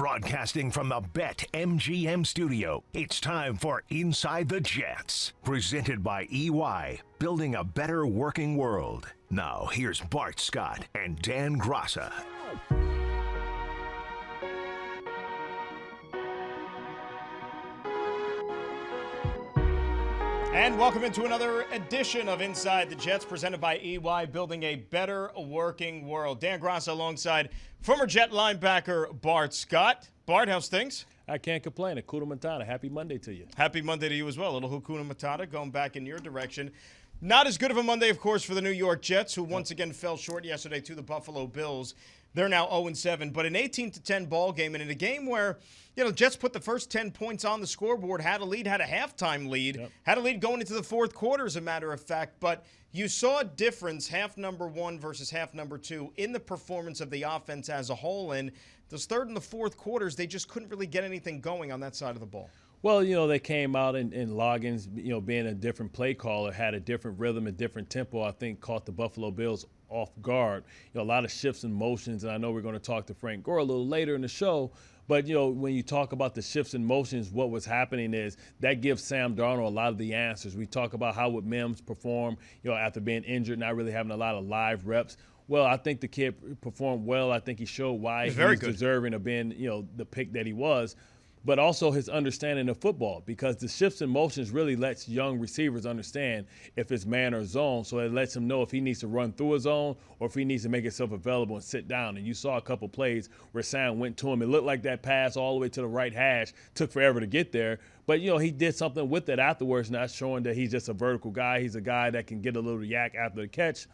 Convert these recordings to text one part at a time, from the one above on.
Broadcasting from the Bet MGM studio, it's time for Inside the Jets. Presented by EY, building a better working world. Now, here's Bart Scott and Dan Grassa. And welcome into another edition of Inside the Jets, presented by EY, building a better working world. Dan Grassa alongside former Jet linebacker Bart Scott. Bart, how's things? I can't complain. Hakuna Matata. Happy Monday to you. Happy Monday to you as well. A little Hakuna Matata going back in your direction. Not as good of a Monday, of course, for the New York Jets, who once again fell short yesterday to the Buffalo Bills. They're now 0-7, but an 18-10 ball game, and in a game where, Jets put the first 10 points on the scoreboard, had a lead, had a halftime lead, had a lead going into the fourth quarter, as a matter of fact, but you saw a difference, half number one versus half number two, in the performance of the offense as a whole, and those third and the fourth quarters, they just couldn't really get anything going on that side of the ball. Well, they came out and Loggins, being a different play caller, had a different rhythm, a different tempo, I think caught the Buffalo Bills off guard. A lot of shifts and motions, and I know we're going to talk to Frank Gore a little later in the show, but, when you talk about the shifts and motions, what was happening is that gives Sam Darnold a lot of the answers. We talk about how would Mims perform, after being injured, not really having a lot of live reps. Well, I think the kid performed well. I think he showed why he's deserving of being, the pick that he was. But also his understanding of football, because the shifts and motions really lets young receivers understand if it's man or zone. So it lets him know if he needs to run through a zone or if he needs to make himself available and sit down. And you saw a couple plays where Sam went to him. It looked like that pass all the way to the right hash took forever to get there. But, he did something with it afterwards, not showing that he's just a vertical guy. He's a guy that can get a little yak after the catch.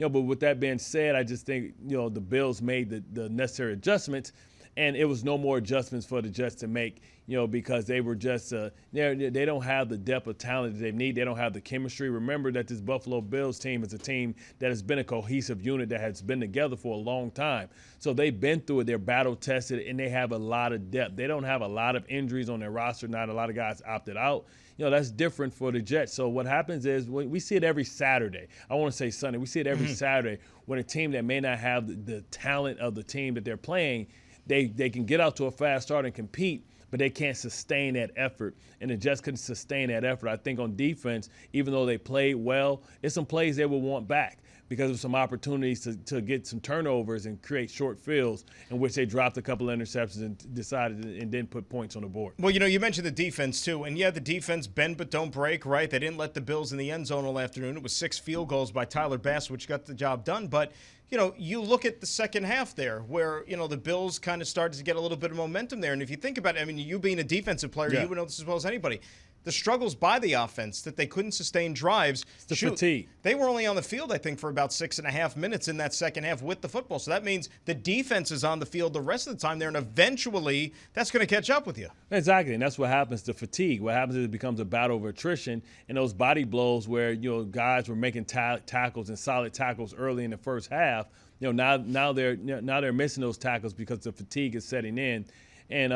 But with that being said, I just think, the Bills made the necessary adjustments. And it was no more adjustments for the Jets to make, because they were just they don't have the depth of talent that they need. They don't have the chemistry. Remember that this Buffalo Bills team is a team that has been a cohesive unit that has been together for a long time. So they've been through it. They're battle-tested, and they have a lot of depth. They don't have a lot of injuries on their roster. Not a lot of guys opted out. That's different for the Jets. So what happens is we see it every Saturday. I want to say Sunday. We see it every Saturday when a team that may not have the talent of the team that they're playing, they can get out to a fast start and compete, but they can't sustain that effort. And the Jets couldn't sustain that effort. I think on defense, even though they played well, it's some plays they will want back because of some opportunities to get some turnovers and create short fields in which they dropped a couple of interceptions and decided and didn't put points on the board. Well, you mentioned the defense too. And the defense bend but don't break, right? They didn't let the Bills in the end zone all afternoon. It was 6 field goals by Tyler Bass, which got the job done. But you look at the second half there where, the Bills kind of started to get a little bit of momentum there. And if you think about it, you being a defensive player, you would know this as well as anybody. The struggles by the offense that they couldn't sustain drives. It's the fatigue. They were only on the field, I think, for about 6.5 minutes in that second half with the football. So that means the defense is on the field the rest of the time there, and eventually that's going to catch up with you. Exactly, and that's what happens to fatigue. What happens is it becomes a battle of attrition, and those body blows where, guys were making tackles and solid tackles early in the first half. Now they're missing those tackles because the fatigue is setting in. And,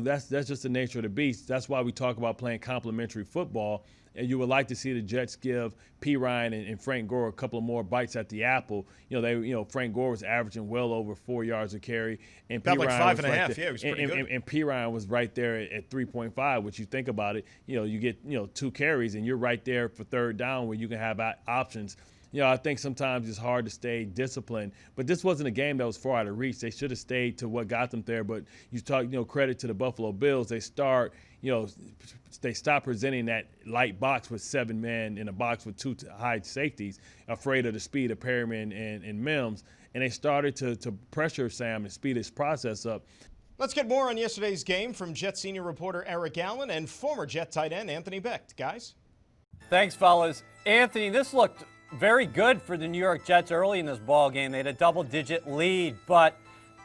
that's just the nature of the beast. That's why we talk about playing complementary football. And you would like to see the Jets give P. Ryan and Frank Gore a couple of more bites at the apple. Frank Gore was averaging well over 4 yards a carry. And about P. like Ryan 5.5, right it was pretty good. And P. Ryan was right there at 3.5, which you think about it, you get, 2 carries, and you're right there for third down where you can have options. I think sometimes it's hard to stay disciplined. But this wasn't a game that was far out of reach. They should have stayed to what got them there. But you talk, credit to the Buffalo Bills. They stop presenting that light box with 7 men in a box with 2 high safeties, afraid of the speed of Perryman and Mims. And they started to pressure Sam and speed his process up. Let's get more on yesterday's game from Jet senior reporter Eric Allen and former Jet tight end Anthony Becht. Guys? Thanks, fellas. Anthony, this looked very good for the New York Jets early in this ball game. They had a double-digit lead, but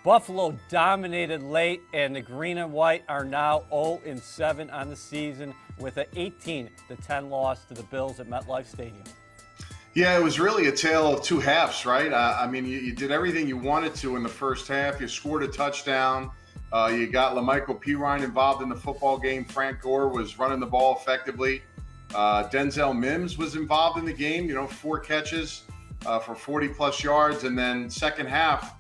Buffalo dominated late, and the green and white are now 0-7 on the season with an 18-10 loss to the Bills at MetLife Stadium. Yeah, it was really a tale of two halves, right? You did everything you wanted to in the first half. You scored a touchdown. You got LaMichael P. Ryan involved in the football game. Frank Gore was running the ball effectively. Denzel Mims was involved in the game, 4 catches for 40-plus yards. And then second half,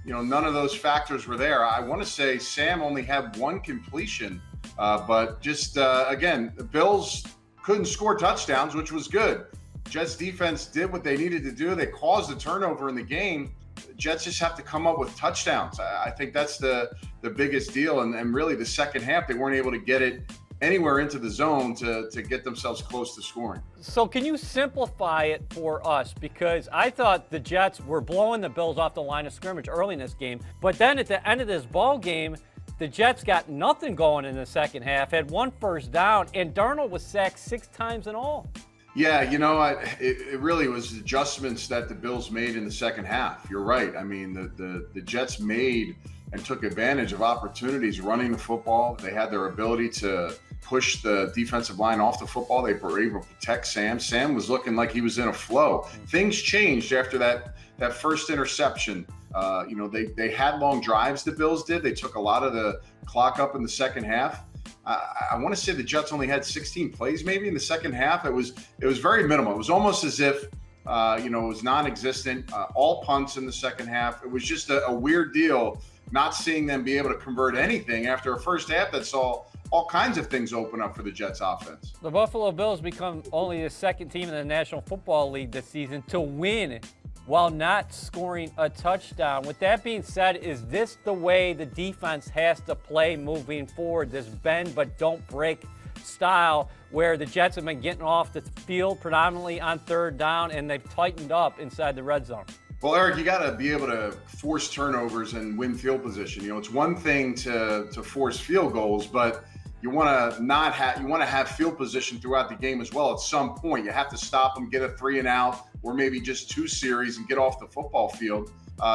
none of those factors were there. I want to say Sam only had one completion, but just, again, the Bills couldn't score touchdowns, which was good. Jets defense did what they needed to do. They caused a turnover in the game. Jets just have to come up with touchdowns. I think that's the biggest deal. And really the second half, they weren't able to get it anywhere into the zone to get themselves close to scoring. So can you simplify it for us? Because I thought the Jets were blowing the Bills off the line of scrimmage early in this game. But then at the end of this ball game, the Jets got nothing going in the second half, had one first down, and Darnold was sacked 6 times in all. Yeah, it really was adjustments that the Bills made in the second half. You're right. I mean, the Jets made and took advantage of opportunities running the football. They had their ability to push the defensive line off the football. They were able to protect Sam. Sam was looking like he was in a flow. Things changed after that first interception. They had long drives, the Bills did. They took a lot of the clock up in the second half. I want to say the Jets only had 16 plays maybe in the second half. It was very minimal. It was almost as if it was non-existent. All punts in the second half. It was just a weird deal not seeing them be able to convert anything after a first half that saw all kinds of things open up for the Jets offense. The Buffalo Bills become only the second team in the National Football League this season to win while not scoring a touchdown. With that being said, is this the way the defense has to play moving forward, this bend but don't break style where the Jets have been getting off the field predominantly on third down and they've tightened up inside the red zone? Well, Eric, you got to be able to force turnovers and win field position. It's one thing to force field goals, but you want to have field position throughout the game as well. At some point, you have to stop them, get a 3 and out, or maybe just 2 series and get off the football field.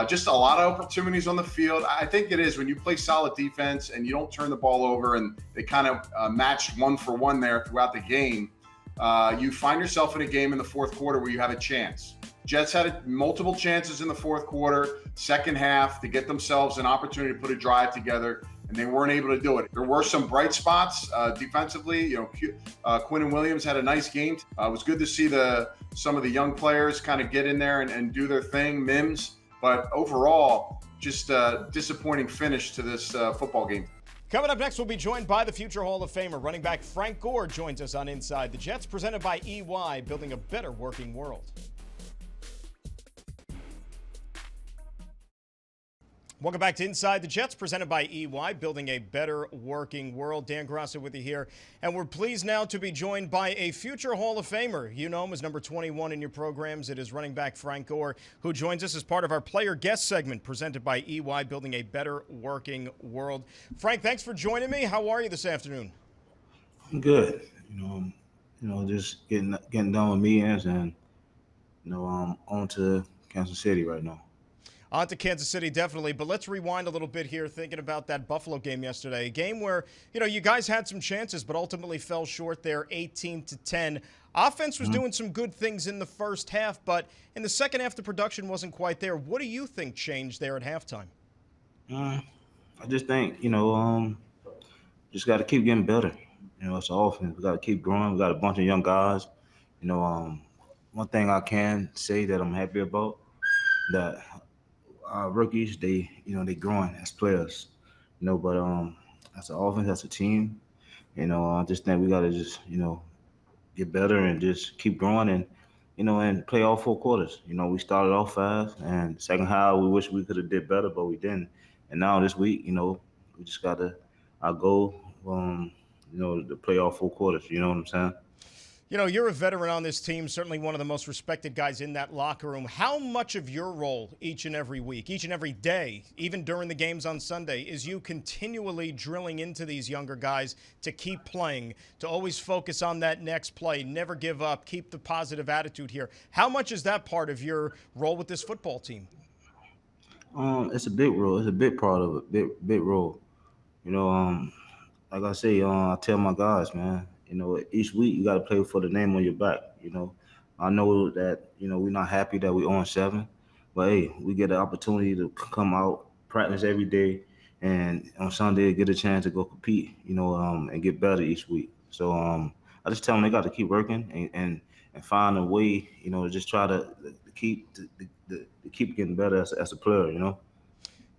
Just a lot of opportunities on the field. I think it is when you play solid defense and you don't turn the ball over, and they kind of matched 1 for 1 there throughout the game. You find yourself in a game in the fourth quarter where you have a chance. Jets had multiple chances in the fourth quarter, second half, to get themselves an opportunity to put a drive together, and they weren't able to do it. There were some bright spots defensively. Quinnen Williams had a nice game. It was good to see some of the young players kind of get in there and do their thing, Mims. But overall, just a disappointing finish to this football game. Coming up next, we'll be joined by the future Hall of Famer. Running back Frank Gore joins us on Inside the Jets, presented by EY, building a better working world. Welcome back to Inside the Jets, presented by EY, building a better working world. Dan Grasso with you here, and we're pleased now to be joined by a future Hall of Famer. You know him as number 21 in your programs. It is running back Frank Gore, who joins us as part of our player guest segment, presented by EY, building a better working world. Frank, thanks for joining me. How are you this afternoon? I'm good. Just getting done with meetings, and I'm on to Kansas City right now. On to Kansas City, definitely. But let's rewind a little bit here, thinking about that Buffalo game yesterday. A game where, you guys had some chances, but ultimately fell short there, 18-10. Offense was doing some good things in the first half, but in the second half, the production wasn't quite there. What do you think changed there at halftime? I just think, just got to keep getting better. It's an offense. We got to keep growing. We got a bunch of young guys. One thing I can say that I'm happy about, that our rookies, they growing as players, but as an offense, as a team, I just think we got to just, get better and just keep growing and, and play all 4 quarters. We started off fast, and second half, we wish we could have did better, but we didn't. And now this week, we just got to, our goal, to play all 4 quarters. You know what I'm saying? You're a veteran on this team, certainly one of the most respected guys in that locker room. How much of your role each and every week, each and every day, even during the games on Sunday, is you continually drilling into these younger guys to keep playing, to always focus on that next play, never give up, keep the positive attitude here? How much is that part of your role with this football team? It's a big role. It's a big part of it, big role. Like I say, I tell my guys, man, each week you got to play for the name on your back. I know that, we're not happy that we're on 7, but hey, we get the opportunity to come out, practice every day, and on Sunday get a chance to go compete, and get better each week. So I just tell them they got to keep working and find a way, to just try to keep getting better as a player.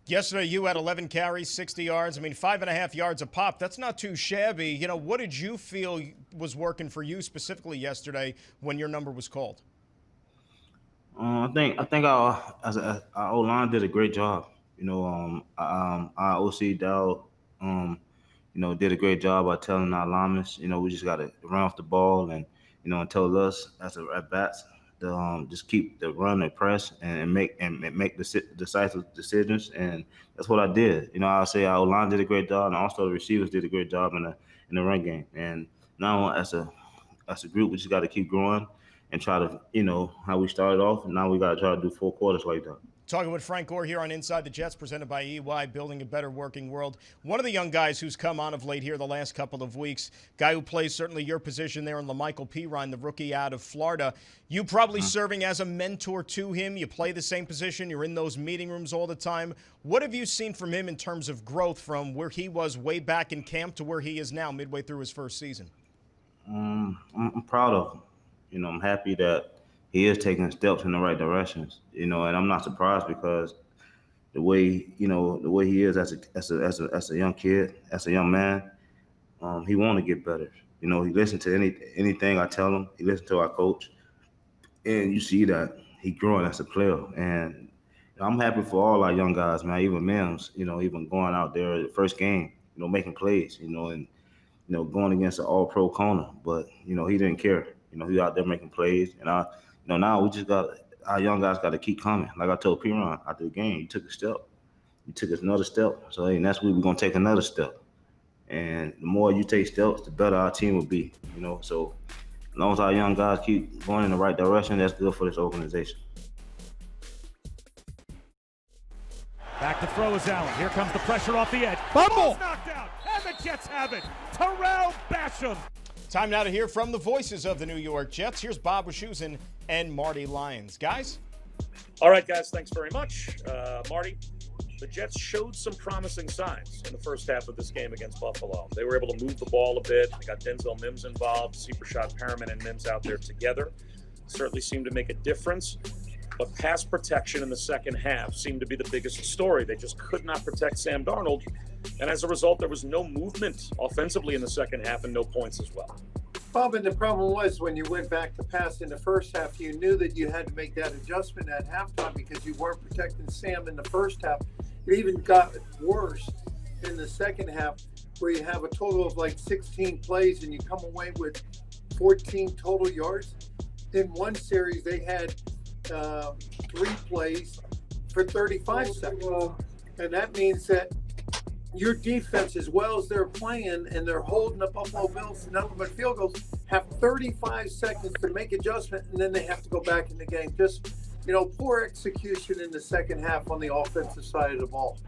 Yesterday, you had 11 carries, 60 yards. I mean, 5.5 yards a pop. That's not too shabby. You know, what did you feel was working for you specifically yesterday when your number was called? I think our O-line did a great job. Our OC Dow, did a great job by telling our linemen, we just got to run off the ball and tell us as at bats to just keep the run and press and make decisive decisions. And that's what I did. I say our O-line did a great job, and also the receivers did a great job in the run game. And now as a group, we just got to keep growing and try to, how we started off, and now we got to try to do 4 quarters like that. Talking with Frank Gore here on Inside the Jets, presented by EY, Building a Better Working World. One of the young guys who's come on of late here the last couple of weeks, guy who plays certainly your position there in LaMichael Pirine, the rookie out of Florida. You probably serving as a mentor to him. You play the same position. You're in those meeting rooms all the time. What have you seen from him in terms of growth from where he was way back in camp to where he is now midway through his first season? I'm proud of him. I'm happy that he is taking steps in the right directions, and I'm not surprised because the way he is as a young kid, as a young man, he want to get better. He listens to anything I tell him. He listens to our coach, and you see that he growing as a player. And I'm happy for all our young guys, man. Even Mims, even going out there the first game, making plays, and going against an all-pro corner, but he didn't care. He out there making plays, and now we just our young guys got to keep coming. Like I told Pirine after the game, you took a step. You took another step. So, and that's where we're going to take another step. And the more you take steps, the better our team will be, So as long as our young guys keep going in the right direction, that's good for this organization. Back to throw is Allen. Here comes the pressure off the edge. Fumble! Knocked out, and the Jets have it. Terrell Basham. Time now to hear from the voices of the New York Jets. Here's Bob Wischusen and Marty Lyons. Guys? All right, guys, thanks very much. Marty, the Jets showed some promising signs in the first half of this game against Buffalo. They were able to move the ball a bit. They got Denzel Mims involved, Seepershot, Perriman, and Mims out there together. Certainly seemed to make a difference. But pass protection in the second half seemed to be the biggest story. They just could not protect Sam Darnold. And as a result, there was no movement offensively in the second half and no points as well. Bob, and the problem was when you went back to pass in the first half, you knew that you had to make that adjustment at halftime because you weren't protecting Sam in the first half. It even got worse in the second half where you have a total of like 16 plays and you come away with 14 total yards. In one series, they had 3 plays for 35 seconds. And that means that your defense, as well as they're playing and they're holding the Buffalo Bills to nothing but field goals, have 35 seconds to make adjustment, and then they have to go back in the game. Just, poor execution in the second half on the offensive side of the ball.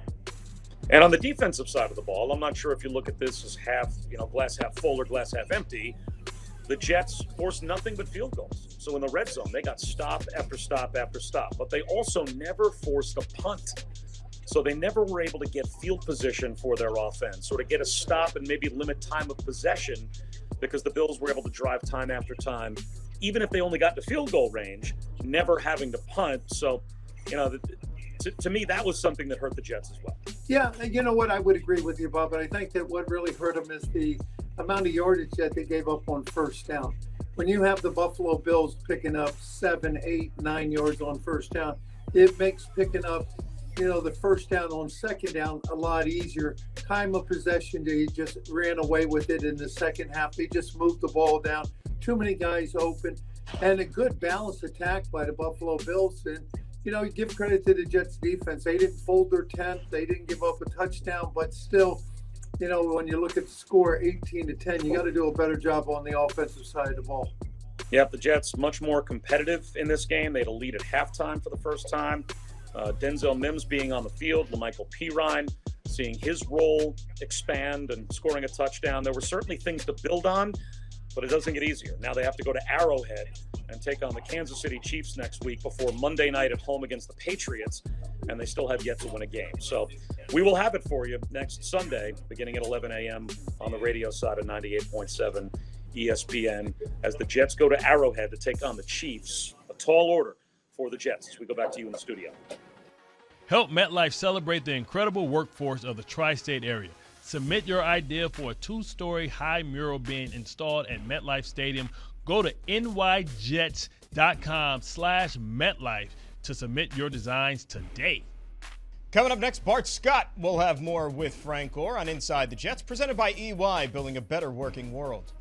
And on the defensive side of the ball, I'm not sure if you look at this as half, glass half full or glass half empty. The Jets forced nothing but field goals. So in the red zone, they got stop after stop after stop, but they also never forced a punt. So they never were able to get field position for their offense or to get a stop and maybe limit time of possession because the Bills were able to drive time after time, even if they only got to field goal range, never having to punt. So, to me, that was something that hurt the Jets as well. Yeah, you know what? I would agree with you, Bob, but I think that what really hurt them is the amount of yardage that they gave up on first down. When you have the Buffalo Bills picking up 7, 8, 9 yards on first down, it makes picking up the first down on second down a lot easier. Time of possession, they just ran away with it in the second half. They just moved the ball down. Too many guys open. And a good balanced attack by the Buffalo Bills. And, you give credit to the Jets defense. They didn't fold their tent. They didn't give up a touchdown. But still, when you look at the score, 18-10, you got to do a better job on the offensive side of the ball. Yep, the Jets much more competitive in this game. They had a lead at halftime for the first time. Denzel Mims being on the field, LaMichael Pirine seeing his role expand and scoring a touchdown. There were certainly things to build on, but it doesn't get easier. Now they have to go to Arrowhead and take on the Kansas City Chiefs next week before Monday night at home against the Patriots, and they still have yet to win a game. So we will have it for you next Sunday, beginning at 11 a.m. on the radio side of 98.7 ESPN, as the Jets go to Arrowhead to take on the Chiefs. A tall order for the Jets as we go back to you in the studio. Help MetLife celebrate the incredible workforce of the tri-state area. Submit your idea for a 2-story high mural being installed at MetLife Stadium. Go to nyjets.com/MetLife to submit your designs today. Coming up next, Bart Scott will have more with Frank Gore on Inside the Jets, presented by EY, building a better working world.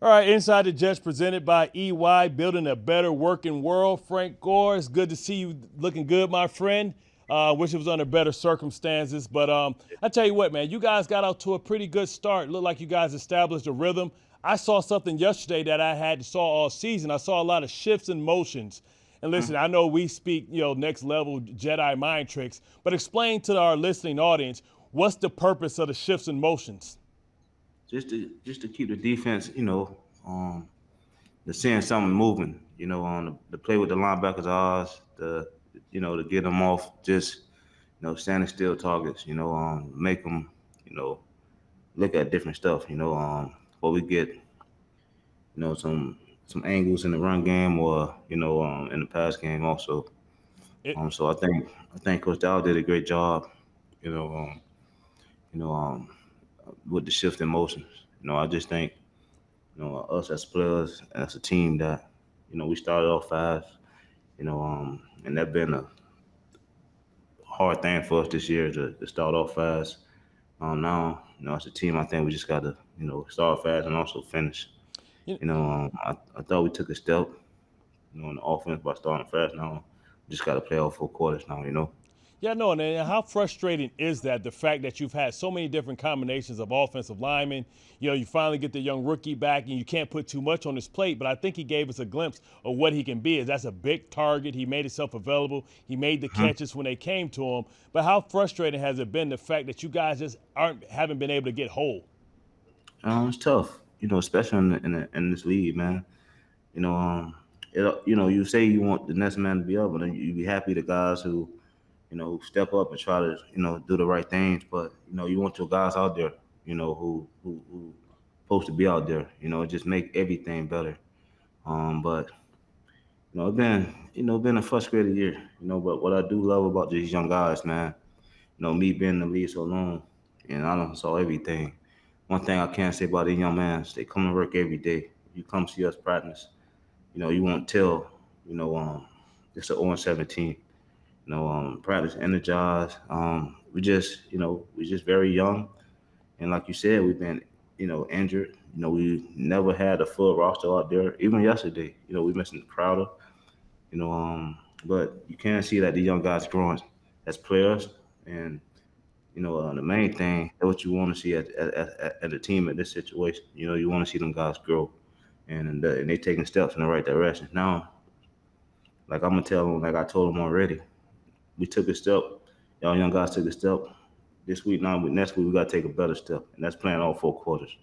All right, Inside the Jets presented by EY, building a better working world. Frank Gore, it's good to see you looking good, my friend. Wish it was under better circumstances. But I tell you what, man, you guys got out to a pretty good start. Looked like you guys established a rhythm. I saw something yesterday that I hadn't saw all season. I saw a lot of shifts and motions. And listen, I know we speak, next level Jedi mind tricks, but explain to our listening audience, what's the purpose of the shifts and motions? Just to keep the defense, the seeing something moving, the play with the linebackers' eyes, to get them off just, standing still targets, make them, look at different stuff, or we get, some angles in the run game or, in the pass game also. So I think Coach Dow did a great job, with the shift in motions. I just think, us as players, as a team that, we started off fast, and that's been a hard thing for us this year to start off fast. Now, as a team, I think we just got to, start fast and also finish. I thought we took a step, in the offense by starting fast. Now, we just got to play all 4 quarters now, Yeah, no, and how frustrating is that, the fact that you've had so many different combinations of offensive linemen? You finally get the young rookie back, and you can't put too much on his plate, but I think he gave us a glimpse of what he can be. That's a big target. He made himself available. He made the catches when they came to him. But how frustrating has it been, the fact that you guys just haven't been able to get whole? It's tough, especially in this league, man. You say you want the next man to be up, but then you be happy the guys who step up and try to, do the right things. But, you want your guys out there, who supposed to be out there, just make everything better. But, it's been a frustrated year, but what I do love about these young guys, man, me being in the league so long, and I done saw everything. One thing I can say about these young men is they come to work every day. You come see us practice, you won't tell, it's an 0-17. Practice energized. We just very young. And like you said, we've been, injured. We never had a full roster out there. Even yesterday, we missing Crowder. But you can see that the young guys growing as players. And, the main thing is what you want to see at a team in this situation. You want to see them guys grow. And they taking steps in the right direction. Now, like I'm going to tell them, like I told them already, we took a step. Y'all young guys took a step this week. Now, next week, we got to take a better step. And that's playing all 4 quarters.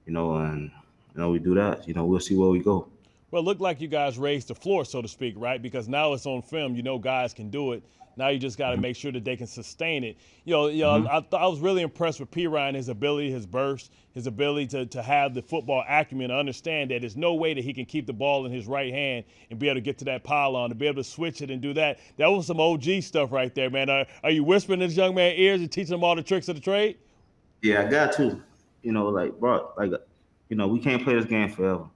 And we do that. We'll see where we go. Well, it looked like you guys raised the floor, so to speak, right? Because now it's on film. Guys can do it. Now you just got to make sure that they can sustain it. I was really impressed with P. Ryan, his ability, his burst, his ability to have the football acumen to understand that there's no way that he can keep the ball in his right hand and be able to get to that pylon, to be able to switch it and do that. That was some OG stuff right there, man. Are you whispering in this young man's ears and teaching him all the tricks of the trade? Yeah, I got to. We can't play this game forever.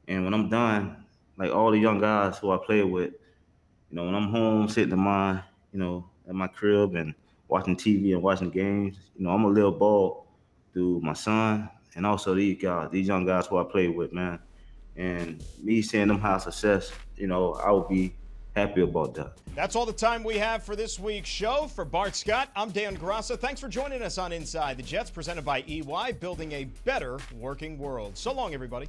And when I'm done, all the young guys who I played with, when I'm home sitting in at my crib and watching TV and watching games, I'm a little ball through my son and also these young guys who I played with, man. And me seeing them have success, I would be happy about that. That's all the time we have for this week's show. For Bart Scott, I'm Dan Grassa. Thanks for joining us on Inside the Jets, presented by EY, building a better working world. So long, everybody.